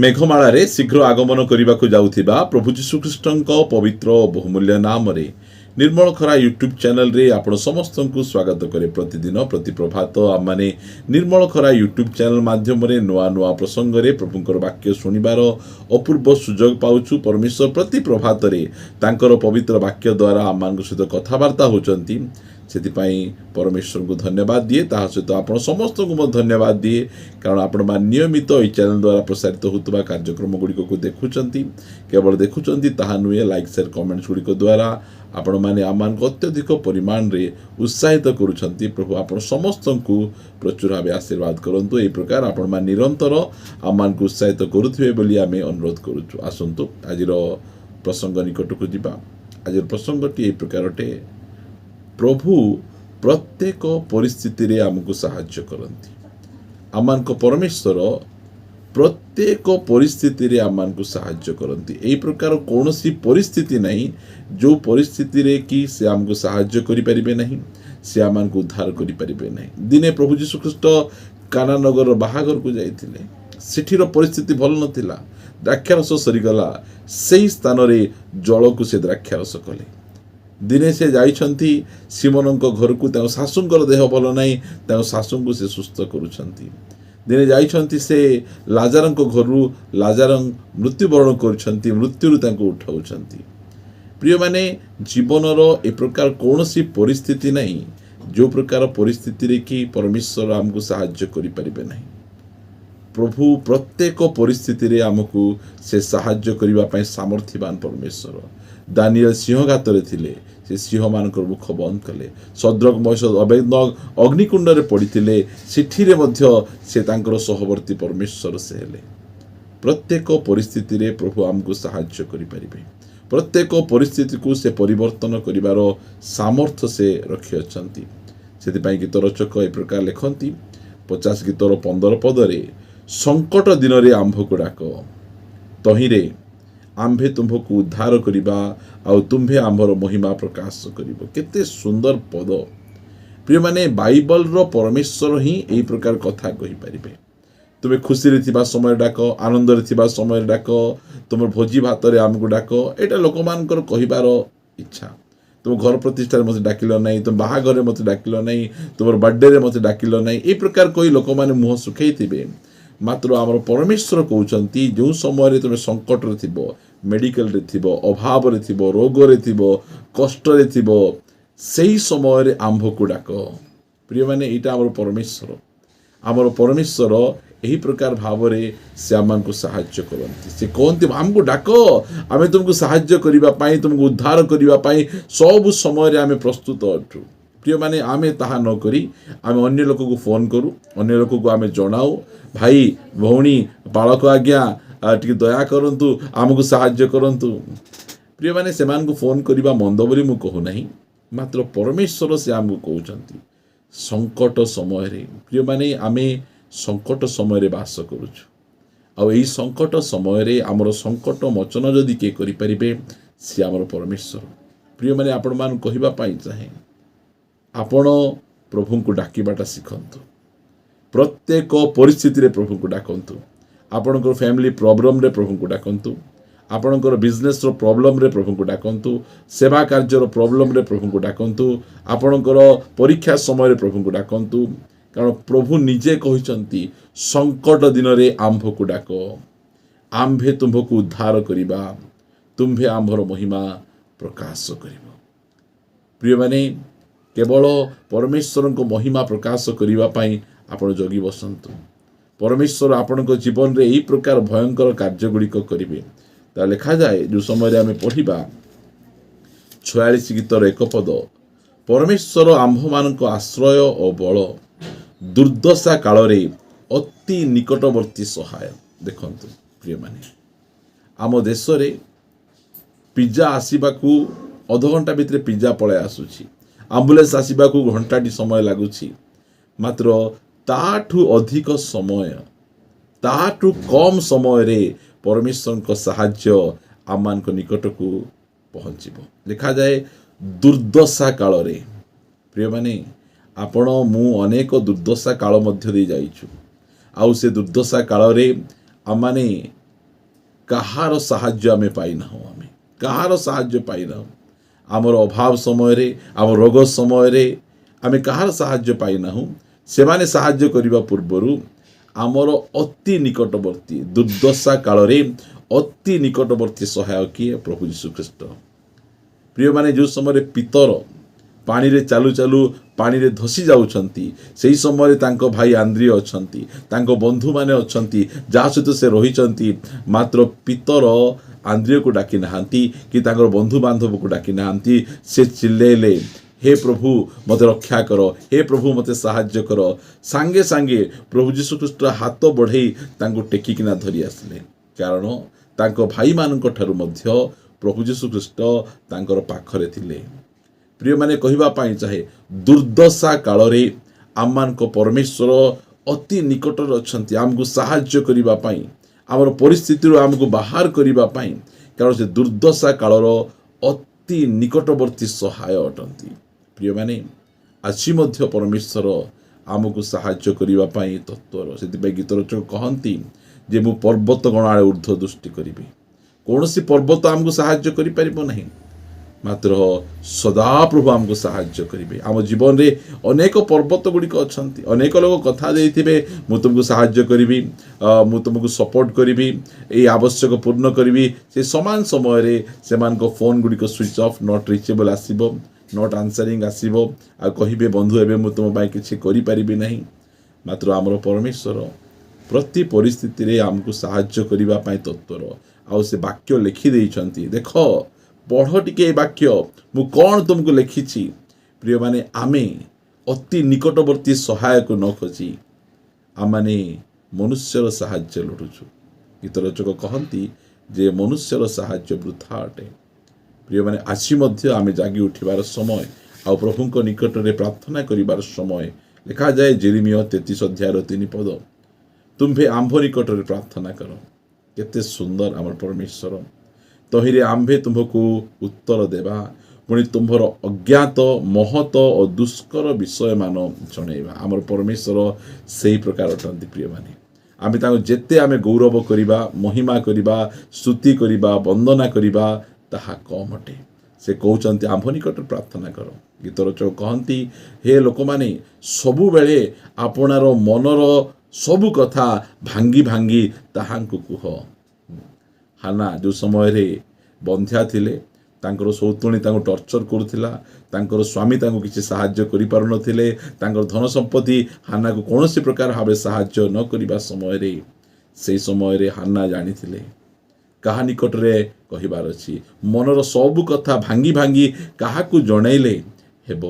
मेघमाळारे शीघ्र आगमन करने जाउथिबा प्रभु जीशुख्रीष्टଙ୍କ पवित्र और बहुमूल्य नाम रे निर्मल खरा यूट्यूब चैनल रे आपण समस्त को स्वागत करे। प्रतिदिन प्रति प्रभात आम माने निर्मल खरा यूट्यूब चैनल माध्यम रे नुआ नुआ प्रसंग रे प्रभुंकर वाक्य सुनिबार अपूर्व सुजोग पाउछु। परमेश्वर प्रति प्रभात रे तांकर पवित्र वाक्य द्वारा आम मान सहित कथबार्ता होचंती। से परमेश्वर को धन्यवाद दिए ता सहित आप समस्त को धन्यवाद दिए, कारण आपण मान नियमित ये चैनल द्वारा प्रसारित होता कार्यक्रम गुड़िक को देखुंट, केवल देखुंट ताहा नुहे लाइक शेयर कमेंट्स गुड़िक द्वारा आपण मैंने आम मान अत्यधिक परिमाण रे उत्साहित करुँच। प्रभु आप समस्त को प्रचुर भाव आशीर्वाद करूँ। ये प्रकार आपण मान निरंतर आम मान को उत्साहित करुवे बोली आम अनुरोध करुचु। आसतु आज प्रसंग निकट को जीवा। आज प्रसंगटी ये प्रकार अटे, प्रभु प्रत्येक परिस्थिति रे आमको साहाय्य करती। आमानको परमेश्वर प्रत्येक परिस्थिति रे आमानको साहाय्य करती। एई प्रकार कौनसी परिस्थिति नहीं जो परिस्थिति रे कि से आमको साहाय्य करि परिबे नहीं, से आमानको उद्धार करि परिबे नहीं। दिने प्रभु जीशु ख्रीष्ट काना नगर बाहागर को जाइथिले, सेठीर परिस्थिति भल नथिला, द्राक्षारस सरीगला, सेही स्थान रे जल को से द्राक्षारस कले। दिने से जाइछंती सिमोनଙ୍କ घरକୁ, ତାଙ୍କ ଶାଶୁଙ୍କର ଦେହ ଭଲ ନାହିଁ, ତାଙ୍କ ଶାଶୁଙ୍କୁ ସେ ସୁସ୍ଥ କରୁଛନ୍ତି। ଦିନେ ଯାଇଛନ୍ତି ସେ ଲାଜାରଙ୍କ ଘରୁ, ଲାଜାର ମୃତ୍ୟୁବରଣ କରୁଛନ୍ତି, ମୃତ୍ୟୁରୁ ତାଙ୍କୁ ଉଠାଉଛନ୍ତି। ପ୍ରିୟମାନେ, ଜୀବନର ଏ ପ୍ରକାର କୌଣସି ପରିସ୍ଥିତି ନାହିଁ जो प्रकार परिस्थिति कि परमेश्वर आमको साहाय्य करिपारिबे नहीं। प्रभु प्रत्येक परिस्थिति रे आमको से साहाय्य करिबा पई सामर्थ्यवान परमेश्वर। दानियल सिंहघात रे थिले, से सिंह मानकर मुख बंद कले। सद्रक मैशक अबेदनगो अग्निकुंड रे पड़िथिले, सेठी रे मध्य से तांकर सहवर्ती परमेश्वर से हेले। प्रत्येक परिस्थिति रे प्रभु आमको साहाय्य करिपारिबे। प्रत्येक परिस्थिति को से परिवर्तन करिवार सामर्थ्य से रखि अछंती। सेतिपई गीत रचक ए प्रकार लिखंती 50 गीतर 15 पदरे, संकट दिन रे आंभ को डाक, तहिरे आंभे तुम्भको उद्धार करिबा, आउ तुम्भे आंभर महिमा प्रकाश करिबो। केते सुंदर पद। प्रिय माने, बाइबल रो परमेश्वर ही एई प्रकार कथा कहि परिबे। तुमे खुशी रे थिबा समय डाक, आनंद रे थिबा समय डाक, तुम भोजी भात रे आमको डाक, एटा लोकमानकर कहिबार इच्छा। तुम घर प्रतिष्ठा रे मते डाकिलो नहीं, तुम बाहाघर रे मते डाकिलो नहीं, तुम बर्थडे रे मते डाकिलो नहीं, ए प्रकार कोई लोक माने मुह सुखै थिबे। मात्र आमर परमेश्वर कहउचंती, जो समय रे तुमे संकट रे थिबो, मेडिकल रे थिबो, अभाव रे थिबो, रोग रे थिबो, कष्ट रे थिबो, सेही समय रे आंभ को डाक। प्रिय माने, एटा आमर परमेश्वर। आमर परमेश्वर यही प्रकार भाव रे से आमको साहाय्य करती। से कहते आमको डाक, आमे तुमको साहाय्य करिबा पाई, तुमको उद्धार करिबा पाई सब समय रे आमे प्रस्तुत अछु। प्रिय माने, आमे ताहा न करी आमे अन्य लोक को फोन करू, अन्य लोक को आमे जणाऊ, भाई भौणी बालक आज्ञा टिके दया करंतु, आमको साहाय्य करंतु। प्रिय माने, सेमान को फोन करिबा मंद बोली मु कहू नहीं, मात्र परमेश्वर से आमको कहउचंती संकट समय रे। प्रिय माने, आमे संकट समय रे वास करूछु, आ एई संकट समय रे आमर संकट मोचन जदि के करि परिबे, से आमर परमेश्वर। प्रिय माने, आपण मान कहिबा पाई चाहे, आपण प्रभु को डाकिबाटा सिखंतु। प्रत्येक परिस्थिति रे प्रभु को डाकंतु। आपणकर फैमिली प्रॉब्लम रे प्रभु को डाकंतु, आपणकर बिजनेस रो प्रॉब्लम रे प्रभु को डाकंतु, सेवा कार्य रो प्रॉब्लम रे प्रभु को डाकंतु, आपणकर परीक्षा समय रे प्रभु को डाकंतु। कारण प्रभु निजे कहिसंती, संकट दिन रे आंभ को डाक, आंभे तुम्भको उद्धार करिबा, तुम्भे आंभर महिमा प्रकाश करिबो। प्रिय माने, केवल परमेश्वर को महिमा प्रकाश करिबा पाई आपण जगी बसंतु। परमेश्वर आपण को जीवन रे एई प्रकार भयंकर कार्य गुड़िक करिवे। ता लिखा जाए, जो समय रे आमे पढ़िबा 46 गीतर 1 पद, परमेश्वर आंभ मानक आश्रय और बल, दुर्दशा काल रे अति निकटवर्ती सहाय। देखंतु प्रिय माने, आम देश रे पिज्जा आसीबाकू अध घंटा भितर पिज्जा पळे आसुची, एम्बुलेंस आसीबाकू घंटाटी समय लागुची, मात्र ताठू अधिक समय, ताठू कम समय रे परमेश्वर को साहाय्य आमान को निकट को पहुँचबो। लिखा जाए, दुर्दशा काल रे। प्रिय माने, आपण मु अनेक दुर्दशा काल मध्य दे जाइछु, आउ से दुर्दशा काल रे आमाने କାହାର ସାହାଯ୍ୟ ଆମେ ପାଇନାହୁଁ। ଆମେ କାହାର ସାହାଯ୍ୟ ପାଇନାହୁଁ। ଆମର ଅଭାବ ସମୟରେ, ଆମ ରୋଗ ସମୟରେ ଆମେ କାହାର ସାହାଯ୍ୟ ପାଇନାହୁଁ। ସେମାନେ ସାହାଯ୍ୟ କରିବା ପୂର୍ବରୁ ଆମର ଅତି ନିକଟବର୍ତ୍ତୀ, ଦୁର୍ଦ୍ଦଶା କାଳରେ ଅତି ନିକଟବର୍ତ୍ତୀ ସହାୟ କିଏ? ପ୍ରଭୁ ଯୀଶୁଖ୍ରୀଷ୍ଟ। ପ୍ରିୟମାନେ, ଯେଉଁ ସମୟରେ ପିତର ପାଣିରେ ଚାଲୁ ଚାଲୁ ପାଣିରେ ଧସି ଯାଉଛନ୍ତି, ସେହି ସମୟରେ ତାଙ୍କ ଭାଇ ଆନ୍ଦ୍ରିୟ ଅଛନ୍ତି, ତାଙ୍କ ବନ୍ଧୁମାନେ ଅଛନ୍ତି, ଯାହା ସହିତ ସେ ରହିଛନ୍ତି। ମାତ୍ର ପିତର ଆନ୍ଦ୍ରିୟକୁ ଡାକି ନାହାନ୍ତି କି ତାଙ୍କର ବନ୍ଧୁବାନ୍ଧବକୁ ଡାକି ନାହାନ୍ତି। ସେ ଚିଲ୍ଲେଇଲେ, ହେ ପ୍ରଭୁ ମୋତେ ରକ୍ଷା କର, ହେ ପ୍ରଭୁ ମୋତେ ସାହାଯ୍ୟ କର। ସାଙ୍ଗେ ସାଙ୍ଗେ ପ୍ରଭୁ ଯୀଶୁଖ୍ରୀଷ୍ଟ ହାତ ବଢ଼େଇ ତାଙ୍କୁ ଟେକିକିନା ଧରି ଆସିଲେ। କାରଣ ତାଙ୍କ ଭାଇମାନଙ୍କ ଠାରୁ ମଧ୍ୟ ପ୍ରଭୁ ଯୀଶୁଖ୍ରୀଷ୍ଟ ତାଙ୍କର ପାଖରେ ଥିଲେ। ପ୍ରିୟମାନେ, କହିବା ପାଇଁ ଚାହେଁ, ଦୁର୍ଦ୍ଦଶା କାଳରେ ଆମମାନଙ୍କ ପରମେଶ୍ୱର ଅତି ନିକଟରେ ଅଛନ୍ତି ଆମକୁ ସାହାଯ୍ୟ କରିବା ପାଇଁ, ଆମର ପରିସ୍ଥିତିରୁ ଆମକୁ ବାହାର କରିବା ପାଇଁ। କାରଣ ସେ ଦୁର୍ଦ୍ଦଶା କାଳର ଅତି ନିକଟବର୍ତ୍ତୀ ସହାୟ ଅଟନ୍ତି। ପ୍ରିୟମାନେ, ଆଜି ମଧ୍ୟ ପରମେଶ୍ୱର ଆମକୁ ସାହାଯ୍ୟ କରିବା ପାଇଁ ତତ୍ପର। ସେଥିପାଇଁ ଗୀତ ରଚକ କହନ୍ତି ଯେ ମୁଁ ପର୍ବତଗଣ ଆଡ଼େ ଉର୍ଦ୍ଧ୍ୱ ଦୃଷ୍ଟି କରିବି। କୌଣସି ପର୍ବତ ଆମକୁ ସାହାଯ୍ୟ କରିପାରିବ ନାହିଁ, ମାତ୍ର ସଦାପ୍ରଭୁ ଆମକୁ ସାହାଯ୍ୟ କରିବେ। ଆମ ଜୀବନରେ ଅନେକ ପର୍ବତ ଗୁଡ଼ିକ ଅଛନ୍ତି। ଅନେକ ଲୋକ କଥା ଦେଇଥିବେ, ମୁଁ ତୁମକୁ ସାହାଯ୍ୟ କରିବି, ମୁଁ ତୁମକୁ ସପୋର୍ଟ କରିବି, ଏଇ ଆବଶ୍ୟକ ପୂର୍ଣ୍ଣ କରିବି। ସେ ସମାନ ସମୟରେ ସେମାନଙ୍କ ଫୋନ୍ ଗୁଡ଼ିକ ସୁଇଚ୍ ଅଫ୍, ନଟ୍ ରିଚେବଲ୍ ଆସିବ, ନଟ୍ ଆନ୍ସରିଂ ଆସିବ, ଆଉ କହିବେ ବନ୍ଧୁ ଏବେ ମୁଁ ତୁମ ପାଇଁ କିଛି କରିପାରିବି ନାହିଁ। ମାତ୍ର ଆମର ପରମେଶ୍ୱର ପ୍ରତି ପରିସ୍ଥିତିରେ ଆମକୁ ସାହାଯ୍ୟ କରିବା ପାଇଁ ତତ୍ପର। ଆଉ ସେ ବାକ୍ୟ ଲେଖିଦେଇଛନ୍ତି। ଦେଖ, ପଢ଼ ଟିକେ ଏ ବାକ୍ୟ, ମୁଁ କ'ଣ ତୁମକୁ ଲେଖିଛି। ପ୍ରିୟମାନେ, ଆମେ ଅତି ନିକଟବର୍ତ୍ତୀ ସହାୟକ ନ ଖୋଜି ଆମମାନେ ମନୁଷ୍ୟର ସାହାଯ୍ୟ ଲୋଡ଼ୁଛୁ। ଗୀତ ରଚକ କହନ୍ତି ଯେ ମନୁଷ୍ୟର ସାହାଯ୍ୟ ବୃଥା ଅଟେ। ପ୍ରିୟମାନେ, ଆଜି ମଧ୍ୟ ଆମେ ଜାଗି ଉଠିବାର ସମୟ, ଆଉ ପ୍ରଭୁଙ୍କ ନିକଟରେ ପ୍ରାର୍ଥନା କରିବାର ସମୟ। ଲେଖାଯାଏ ଯେରେମିୟ 33 ଅଧ୍ୟାୟର 3 ପଦ, ତୁମ୍ଭେ ଆମ୍ଭ ନିକଟରେ ପ୍ରାର୍ଥନା କର। କେତେ ସୁନ୍ଦର ଆମର ପରମେଶ୍ୱର। ତହିଁରେ ଆମ୍ଭେ ତୁମ୍ଭକୁ ଉତ୍ତର ଦେବା, ପୁଣି ତୁମ୍ଭର ଅଜ୍ଞାତ ମହତ ଓ ଦୁଷ୍କର ବିଷୟମାନ ଜଣେଇବା। ଆମର ପରମେଶ୍ୱର ସେହି ପ୍ରକାର ଅଟନ୍ତି। ପ୍ରିୟମାନେ, ଆମେ ତାଙ୍କୁ ଯେତେ ଆମେ ଗୌରବ କରିବା, ମହିମା କରିବା, ସ୍ତୁତି କରିବା, ବନ୍ଦନା କରିବା, ତାହା କମ୍ ଅଟେ। ସେ କହୁଛନ୍ତି ଆମ୍ଭ ନିକଟରେ ପ୍ରାର୍ଥନା କର। ଗୀତ ରଚକ କହନ୍ତି, ହେ ଲୋକମାନେ, ସବୁବେଳେ ଆପଣାର ମନର ସବୁ କଥା ଭାଙ୍ଗି ଭାଙ୍ଗି ତାହାଙ୍କୁ କୁହ। ହାନା ଯେଉଁ ସମୟରେ ବନ୍ଧ୍ୟା ଥିଲେ, ତାଙ୍କର ସୌତୁଣୀ ତାଙ୍କୁ ଟର୍ଚର କରୁଥିଲା, ତାଙ୍କର ସ୍ୱାମୀ ତାଙ୍କୁ କିଛି ସାହାଯ୍ୟ କରିପାରୁନଥିଲେ, ତାଙ୍କର ଧନ ସମ୍ପତ୍ତି ହାନାକୁ କୌଣସି ପ୍ରକାର ଭାବେ ସାହାଯ୍ୟ ନ କରିବା ସମୟରେ, ସେହି ସମୟରେ ହାନା ଜାଣିଥିଲେ କାହା ନିକଟରେ କହିବାର ଅଛି। ମନର ସବୁ କଥା ଭାଙ୍ଗି ଭାଙ୍ଗି କାହାକୁ ଜଣାଇଲେ ହେବ।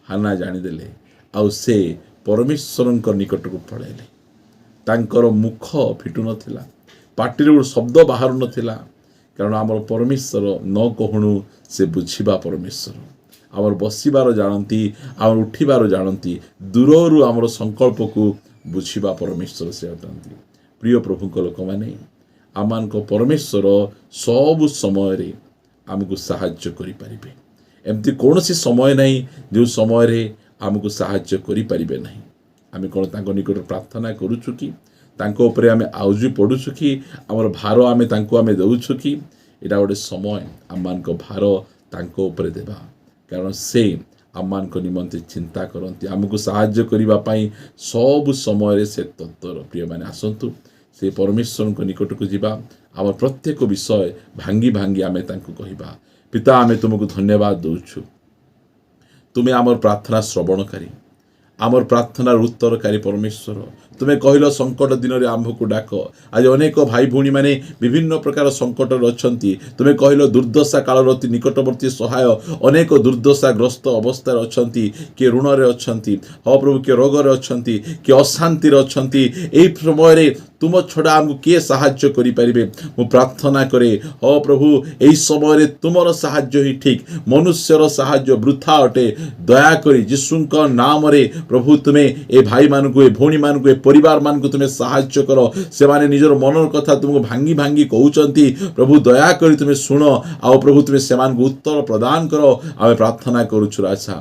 ହାନା ଜାଣିଦେଲେ, ଆଉ ସେ ପରମେଶ୍ୱରଙ୍କ ନିକଟକୁ ପଳାଇଲେ। ତାଙ୍କର ମୁଖ ଫିଟୁ ନଥିଲା, ପାଟିରୁ ଶବ୍ଦ ବାହାରୁ ନଥିଲା, କାରଣ ଆମର ପରମେଶ୍ୱର ନ କହୁଣୁ ସେ ବୁଝିବା ପରମେଶ୍ୱର। ଆମର ବସିବାର ଜାଣନ୍ତି, ଆମର ଉଠିବାର ଜାଣନ୍ତି, ଦୂରରୁ ଆମର ସଂକଳ୍ପକୁ ବୁଝିବା ପରମେଶ୍ୱର ସେ ଅଟନ୍ତି। ପ୍ରିୟ ପ୍ରଭୁଙ୍କ ଲୋକମାନେ, ଆମମାନଙ୍କ ପରମେଶ୍ୱର ସବୁ ସମୟରେ ଆମକୁ ସାହାଯ୍ୟ କରିପାରିବେ। ଏମିତି କୌଣସି ସମୟ ନାହିଁ ଯେଉଁ ସମୟରେ ଆମକୁ ସାହାଯ୍ୟ କରିପାରିବେ ନାହିଁ। ଆମେ କ'ଣ ତାଙ୍କ ନିକଟରେ ପ୍ରାର୍ଥନା କରୁଛୁ କି? ତାଙ୍କ ଉପରେ ଆମେ ଆଉଜି ପଡ଼ୁଛୁ କି? ଆମର ଭାର ଆମେ ତାଙ୍କୁ ଆମେ ଦେଉଛୁ କି? ଏଇଟା ଗୋଟେ ସମୟ ଆମମାନଙ୍କ ଭାର ତାଙ୍କ ଉପରେ ଦେବା, କାରଣ ସେ ଆମମାନଙ୍କ ନିମନ୍ତେ ଚିନ୍ତା କରନ୍ତି, ଆମକୁ ସାହାଯ୍ୟ କରିବା ପାଇଁ ସବୁ ସମୟରେ ସେ ତତ୍ପର। ପ୍ରିୟମାନେ, ଆସନ୍ତୁ ସେ ପରମେଶ୍ୱରଙ୍କ ନିକଟକୁ ଯିବା। ଆମର ପ୍ରତ୍ୟେକ ବିଷୟ ଭାଙ୍ଗି ଭାଙ୍ଗି ଆମେ ତାଙ୍କୁ କହିବା, ପିତା ଆମେ ତୁମକୁ ଧନ୍ୟବାଦ ଦେଉଛୁ। ତୁମେ ଆମର ପ୍ରାର୍ଥନା ଶ୍ରବଣକାରୀ, ଆମର ପ୍ରାର୍ଥନାର ଉତ୍ତରକାରୀ ପରମେଶ୍ୱର। ତୁମେ କହିଲ ସଙ୍କଟ ଦିନରେ ଆମ୍ଭକୁ ଡାକ। ଆଜି ଅନେକ ଭାଇ ଭଉଣୀମାନେ ବିଭିନ୍ନ ପ୍ରକାର ସଙ୍କଟରେ ଅଛନ୍ତି। ତୁମେ କହିଲ ଦୁର୍ଦ୍ଦଶା କାଳର ଅତି ନିକଟବର୍ତ୍ତୀ ସହାୟ। ଅନେକ ଦୁର୍ଦ୍ଦଶାଗ୍ରସ୍ତ ଅବସ୍ଥାରେ ଅଛନ୍ତି, କିଏ ଋଣରେ ଅଛନ୍ତି, ହଁ ପ୍ରଭୁ, କିଏ ରୋଗରେ ଅଛନ୍ତି, କିଏ ଅଶାନ୍ତିରେ ଅଛନ୍ତି। ଏହି ସମୟରେ ତୁମ ଛଡ଼ା ଆମକୁ କିଏ ସାହାଯ୍ୟ କରିପାରିବେ? ମୁଁ ପ୍ରାର୍ଥନା କରେ, ହଁ ପ୍ରଭୁ, ଏହି ସମୟରେ ତୁମର ସାହାଯ୍ୟ ହିଁ ଠିକ୍। ମନୁଷ୍ୟର ସାହାଯ୍ୟ ବୃଥା ଅଟେ। ଦୟାକରି ଯୀଶୁଙ୍କ ନାମରେ ପ୍ରଭୁ ତୁମେ ଏ ଭାଇମାନଙ୍କୁ, ଏ ଭଉଣୀମାନଙ୍କୁ, ଏ ପରିବାରମାନଙ୍କୁ ତୁମେ ସାହାଯ୍ୟ କର। ସେମାନେ ନିଜର ମନର କଥା ତୁମକୁ ଭାଙ୍ଗି ଭାଙ୍ଗି କହୁଛନ୍ତି। ପ୍ରଭୁ ଦୟାକରି ତୁମେ ଶୁଣ, ଆଉ ପ୍ରଭୁ ତୁମେ ସେମାନଙ୍କୁ ଉତ୍ତର ପ୍ରଦାନ କର। ଆମେ ପ୍ରାର୍ଥନା କରୁଛୁ ରାଜା,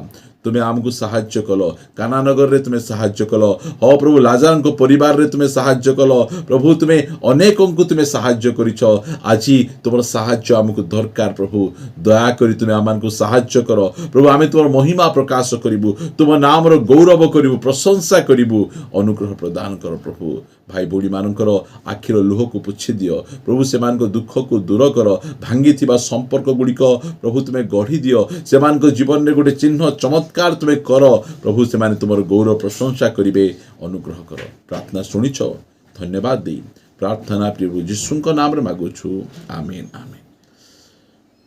तुमे आमको साहाय्य कल कानानगर रे तुमे साहाय्य कल हो प्रभु लाजार को परिवार रे तुमे साहाय्य कल प्रभु तुमे अनेकों को तुमे साहाय्य करिछ आज तुम साहाय्य आमको दरकार प्रभु दया करी तुमे आमको साहाय्य कर प्रभु आमे तुम महिमा प्रकाश करिबु तुम नाम रो गौरव करिबु प्रशंसा करिबु अनुग्रह प्रदान कर प्रभु भाई भौणी मानकर आखिर लुह को पुछि दियो प्रभु से दुख को दूर कर भांगी थिबा संपर्क गुड़िक प्रभु तुम्हें गढ़ी दियो से जीवन में गोटे चिन्ह चमत्कार तुम्हें कर प्रभु से तुम गौरव प्रशंसा करिवे अनुग्रह कर प्रार्थना शुणिछ धन्यवाद दे प्रार्थना प्रभु यीशु नाम रे मागुछु आमेन आमेन।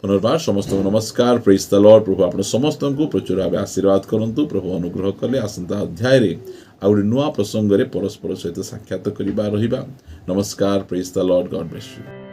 पुनर्बार समस्त नमस्कार प्रेज द लॉर्ड प्रभु आपण समस्त को प्रचुर भाव आशीर्वाद करंतु प्रभु अनुग्रह कले आसंता अध्याय रे आ गोटे नुआ प्रसंग रे परस्पर सहित साक्षात करिबा रहिबा। नमस्कार praise the Lord God bless you.